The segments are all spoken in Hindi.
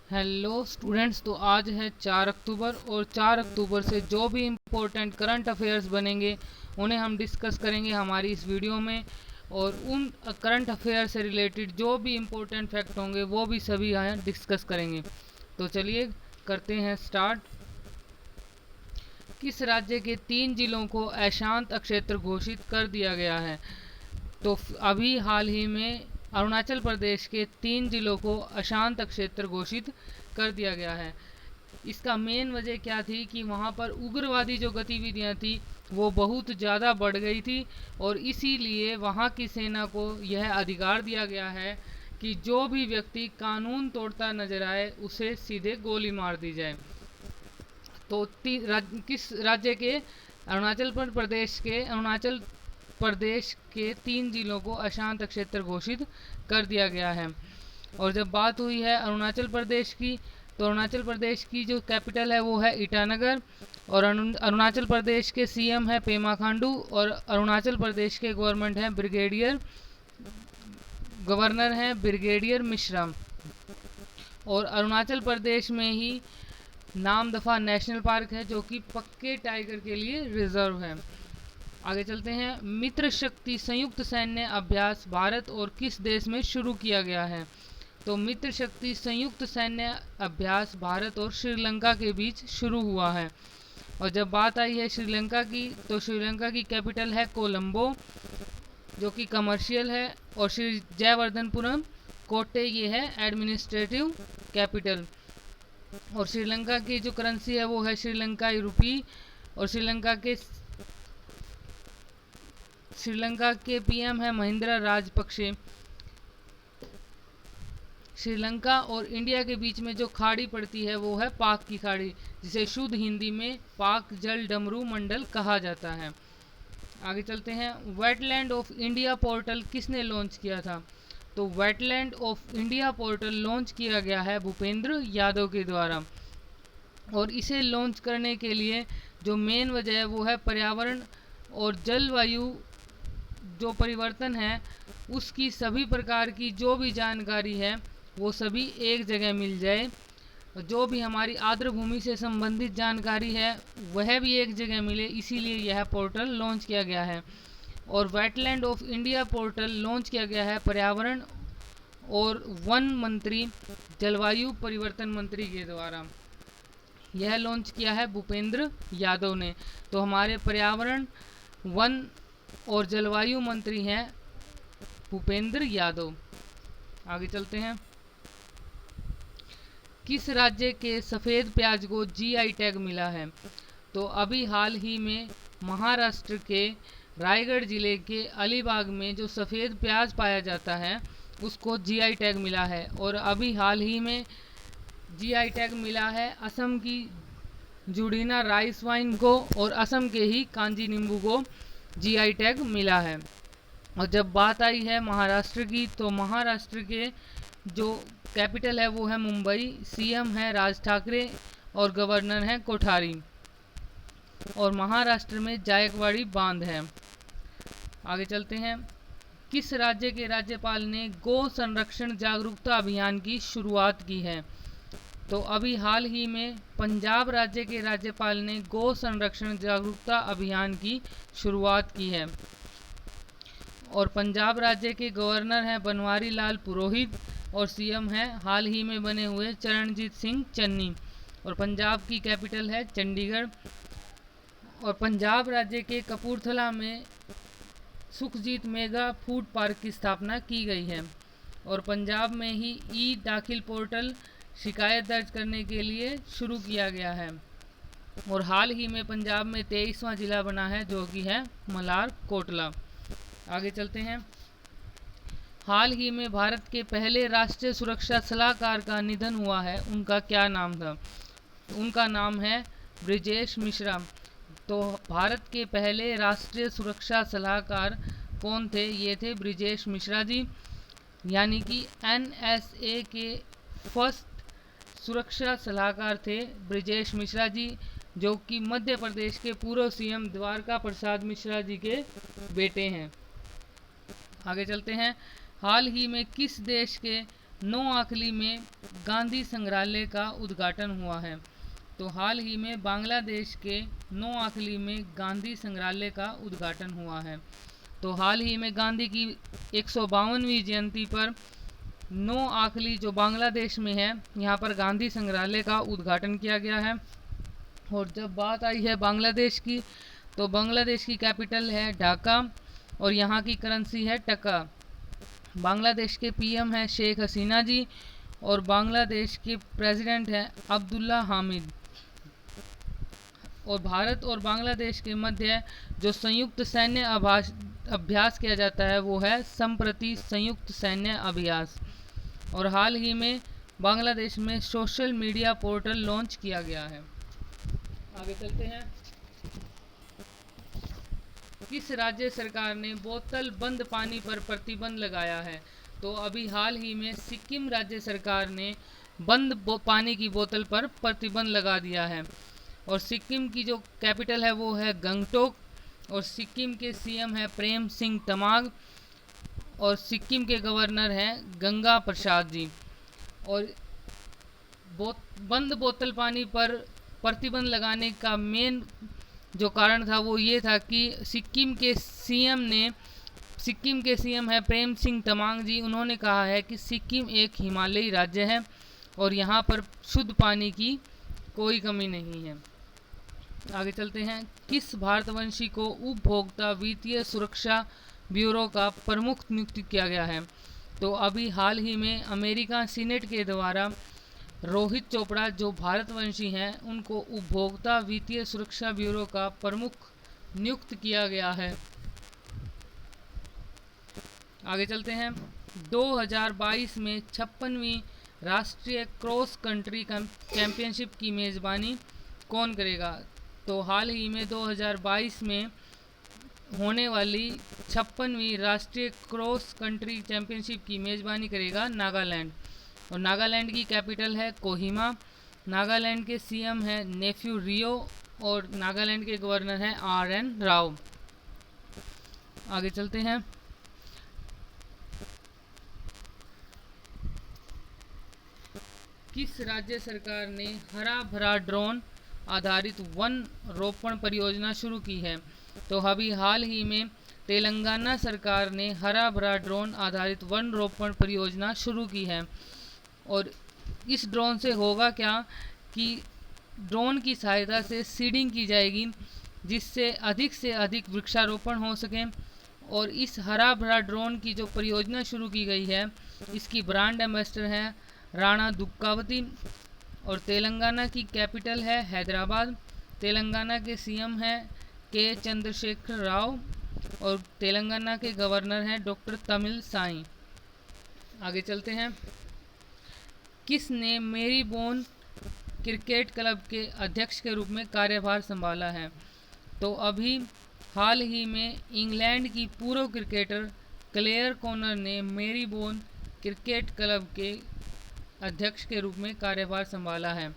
हेलो स्टूडेंट्स, तो आज है 4 अक्टूबर और 4 अक्टूबर से जो भी इम्पोर्टेंट करंट अफेयर्स बनेंगे उन्हें हम डिस्कस करेंगे हमारी इस वीडियो में। और उन करंट अफेयर से रिलेटेड जो भी इम्पोर्टेंट फैक्ट होंगे वो भी सभी यहाँ डिस्कस करेंगे। तो चलिए करते हैं स्टार्ट। किस राज्य के 3 जिलों को अशांत क्षेत्र घोषित कर दिया गया है? तो अभी हाल ही में अरुणाचल प्रदेश के 3 जिलों को अशांत क्षेत्र घोषित कर दिया गया है। इसका मेन वजह क्या थी कि वहाँ पर उग्रवादी जो गतिविधियाँ थी वो बहुत ज़्यादा बढ़ गई थी, और इसीलिए वहाँ की सेना को यह अधिकार दिया गया है कि जो भी व्यक्ति कानून तोड़ता नजर आए उसे सीधे गोली मार दी जाए। तो किस राज्य के? अरुणाचल प्रदेश के 3 जिलों को अशांत क्षेत्र घोषित कर दिया गया है। और जब बात हुई है अरुणाचल प्रदेश की, तो अरुणाचल प्रदेश की जो कैपिटल है वो है ईटानगर, और अरुणाचल प्रदेश के सीएम है पेमा खांडू, और अरुणाचल प्रदेश के गवर्नर हैं ब्रिगेडियर मिश्रा। और अरुणाचल प्रदेश में ही नामदफा नेशनल पार्क है जो कि पक्के टाइगर के लिए रिजर्व है। आगे चलते हैं। मित्र शक्ति संयुक्त सैन्य अभ्यास भारत और किस देश में शुरू किया गया है? तो मित्र शक्ति संयुक्त सैन्य अभ्यास भारत और श्रीलंका के बीच शुरू हुआ है। और जब बात आई है श्रीलंका की, तो श्रीलंका की कैपिटल है कोलंबो जो कि कमर्शियल है, और श्री जयवर्धनपुरम कोट्टे ये है एडमिनिस्ट्रेटिव कैपिटल। और श्रीलंका की जो करेंसी है वो है श्रीलंकाई रुपी, और श्रीलंका के पीएम है महिंद्रा राजपक्षे। श्रीलंका और इंडिया के बीच में जो खाड़ी पड़ती है वो है पाक की खाड़ी, जिसे शुद्ध हिंदी में पाक जल डमरू मंडल कहा जाता है। आगे चलते हैं। वेटलैंड ऑफ इंडिया पोर्टल किसने लॉन्च किया था? तो wetland of India portal launch किया गया है भूपेंद्र यादव के द्वारा। और इसे लॉन्च करने के लिए जो मेन वजह है वो है पर्यावरण और जलवायु जो परिवर्तन है उसकी सभी प्रकार की जो भी जानकारी है वो सभी एक जगह मिल जाए, जो भी हमारी आर्द्र भूमि से संबंधित जानकारी है वह भी एक जगह मिले, इसीलिए यह पोर्टल लॉन्च किया गया है। और wetland of India portal launch किया गया है पर्यावरण और वन मंत्री, जलवायु परिवर्तन मंत्री के द्वारा। यह लॉन्च किया है भूपेंद्र यादव ने। तो हमारे पर्यावरण, वन और जलवायु मंत्री हैं भूपेंद्र यादव। आगे चलते हैं। किस राज्य के सफ़ेद प्याज को जीआई टैग मिला है? तो अभी हाल ही में महाराष्ट्र के रायगढ़ जिले के अलीबाग में जो सफ़ेद प्याज पाया जाता है उसको जीआई टैग मिला है। और अभी हाल ही में जीआई टैग मिला है असम की जुड़ीना राइस वाइन को, और असम के ही कांजी नींबू को जीआई टैग मिला है। और जब बात आई है महाराष्ट्र की, तो महाराष्ट्र के जो कैपिटल है वो है मुंबई, सीएम है राज ठाकरे और गवर्नर है कोठारी, और महाराष्ट्र में जायकवाड़ी बांध है। आगे चलते हैं। किस राज्य के राज्यपाल ने गौ संरक्षण जागरूकता अभियान की शुरुआत की है? तो अभी हाल ही में पंजाब राज्य के राज्यपाल ने गौ संरक्षण जागरूकता अभियान की शुरुआत की है। और पंजाब राज्य के गवर्नर हैं बनवारी लाल पुरोहित, और सीएम हैं हाल ही में बने हुए चरणजीत सिंह चन्नी, और पंजाब की कैपिटल है चंडीगढ़। और पंजाब राज्य के कपूरथला में सुखजीत मेगा फूड पार्क की स्थापना की गई है। और पंजाब में ही ई दाखिल पोर्टल शिकायत दर्ज करने के लिए शुरू किया गया है। और हाल ही में पंजाब में 23वां जिला बना है जो कि है मलार कोटला। आगे चलते हैं। हाल ही में भारत के पहले राष्ट्रीय सुरक्षा सलाहकार का निधन हुआ है, उनका क्या नाम था? उनका नाम है ब्रिजेश मिश्रा। तो भारत के पहले राष्ट्रीय सुरक्षा सलाहकार कौन थे? ये थे ब्रिजेश मिश्रा जी, यानी कि एनएसए के फर्स्ट सुरक्षा सलाहकार थे ब्रिजेश मिश्रा जी, जो कि मध्य प्रदेश के पूर्व सीएम द्वारका प्रसाद मिश्रा जी के बेटे हैं। आगे चलते हैं। हाल ही में किस देश के नोआखली में गांधी संग्रहालय का उद्घाटन हुआ है। तो हाल ही में बांग्लादेश के नोआखली में गांधी संग्रहालय का उद्घाटन हुआ है। तो हाल ही में गांधी की 152वीं जयंती पर नोआखली जो बांग्लादेश में है, यहाँ पर गांधी संग्रहालय का उद्घाटन किया गया है। और जब बात आई है बांग्लादेश की, तो बांग्लादेश की कैपिटल है ढाका और यहाँ की करेंसी है टका। बांग्लादेश के पीएम है शेख हसीना जी और बांग्लादेश के प्रेसिडेंट हैं अब्दुल्ला हामिद। और भारत और बांग्लादेश के मध्य जो संयुक्त सैन्य अभ्यास किया जाता है वो है संप्रति संयुक्त सैन्य अभ्यास। और हाल ही में बांग्लादेश में सोशल मीडिया पोर्टल लॉन्च किया गया है। आगे चलते हैं। किस राज्य सरकार ने बोतल बंद पानी पर प्रतिबंध लगाया है? तो अभी हाल ही में सिक्किम राज्य सरकार ने बंद पानी की बोतल पर प्रतिबंध लगा दिया है। और सिक्किम की जो कैपिटल है वो है गंगटोक और सिक्किम के सीएम है प्रेम सिंह तमाग और सिक्किम के गवर्नर हैं गंगा प्रसाद जी। और बंद बोतल पानी पर प्रतिबंध लगाने का मेन जो कारण था वो ये था कि सिक्किम के सीएम है प्रेम सिंह तमांग जी। उन्होंने कहा है कि सिक्किम एक हिमालयी राज्य है और यहाँ पर शुद्ध पानी की कोई कमी नहीं है। आगे चलते हैं। किस भारतवंशी को उपभोक्ता वित्तीय सुरक्षा ब्यूरो का प्रमुख नियुक्त किया गया है? तो अभी हाल ही में अमेरिका सीनेट के द्वारा रोहित चोपड़ा जो भारतवंशी हैं उनको उपभोक्ता वित्तीय सुरक्षा ब्यूरो का प्रमुख नियुक्त किया गया है। आगे चलते हैं। 2022 में 56वीं राष्ट्रीय क्रॉस कंट्री चैंपियनशिप की मेज़बानी कौन करेगा? तो हाल ही में 2022 में होने वाली 56वीं राष्ट्रीय क्रॉस कंट्री चैंपियनशिप की मेज़बानी करेगा नागालैंड। और नागालैंड की कैपिटल है कोहिमा। नागालैंड के सीएम है नेफ्यू रियो और नागालैंड के गवर्नर हैं RN राव। आगे चलते हैं। किस राज्य सरकार ने हरा भरा ड्रोन आधारित वन रोपण परियोजना शुरू की है? तो अभी हाल ही में तेलंगाना सरकार ने हरा भरा ड्रोन आधारित वन रोपण परियोजना शुरू की है। और इस ड्रोन से होगा क्या कि ड्रोन की सहायता से सीडिंग की जाएगी जिससे अधिक वृक्षारोपण हो सके। और इस हरा भरा ड्रोन की जो परियोजना शुरू की गई है इसकी ब्रांड एम्बेसडर हैं राणा दुग्गावती। और तेलंगाना की कैपिटल है हैदराबाद। तेलंगाना के सीएम हैं के चंद्रशेखर राव और तेलंगाना के गवर्नर हैं डॉक्टर तमिलसाई। आगे चलते हैं। किसने मेरीबोर्न क्रिकेट क्लब के अध्यक्ष के रूप में कार्यभार संभाला है? तो अभी हाल ही में इंग्लैंड की पूर्व क्रिकेटर क्लेयर कॉनर ने मेरीबोर्न क्रिकेट क्लब के अध्यक्ष के रूप में कार्यभार संभाला है।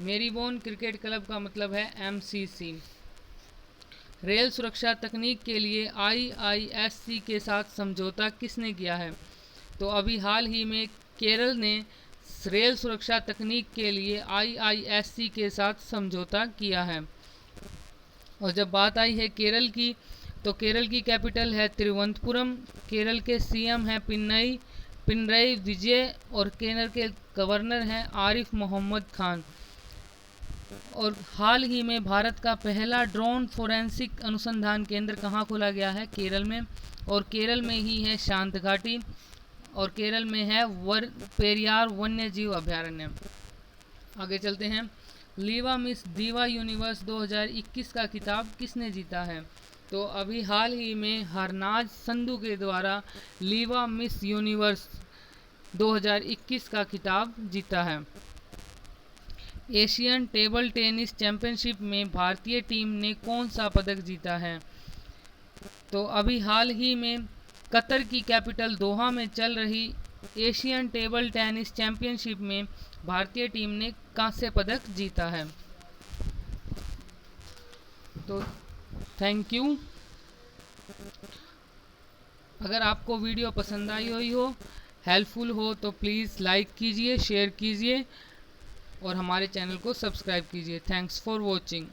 मेरीबोर्न क्रिकेट क्लब का मतलब है MCC। रेल सुरक्षा तकनीक के लिए IISC के साथ समझौता किसने किया है? तो अभी हाल ही में केरल ने रेल सुरक्षा तकनीक के लिए IISC के साथ समझौता किया है। और जब बात आई है केरल की, तो केरल की कैपिटल है तिरुवनंतपुरम। केरल के सीएम हैं पिनरई विजय और केरल के गवर्नर हैं आरिफ मोहम्मद खान। और हाल ही में भारत का पहला ड्रोन फोरेंसिक अनुसंधान केंद्र कहाँ खोला गया है? केरल में। और केरल में ही है शांत घाटी और केरल में है पेरियार वन्य जीव अभयारण्य। आगे चलते हैं। लीवा मिस दीवा यूनिवर्स 2021 का खिताब किसने जीता है? तो अभी हाल ही में हरनाज संधू के द्वारा लीवा मिस यूनिवर्स 2021 का खिताब जीता है। एशियन टेबल टेनिस चैंपियनशिप में भारतीय टीम ने कौन सा पदक जीता है? तो अभी हाल ही में कतर की कैपिटल दोहा में चल रही एशियन टेबल टेनिस चैंपियनशिप में भारतीय टीम ने कांस्य पदक जीता है। तो थैंक यू। अगर आपको वीडियो पसंद आई हुई हो, हेल्पफुल हो तो प्लीज़ लाइक कीजिए, शेयर कीजिए और हमारे चैनल को सब्सक्राइब कीजिए। Thanks for watching.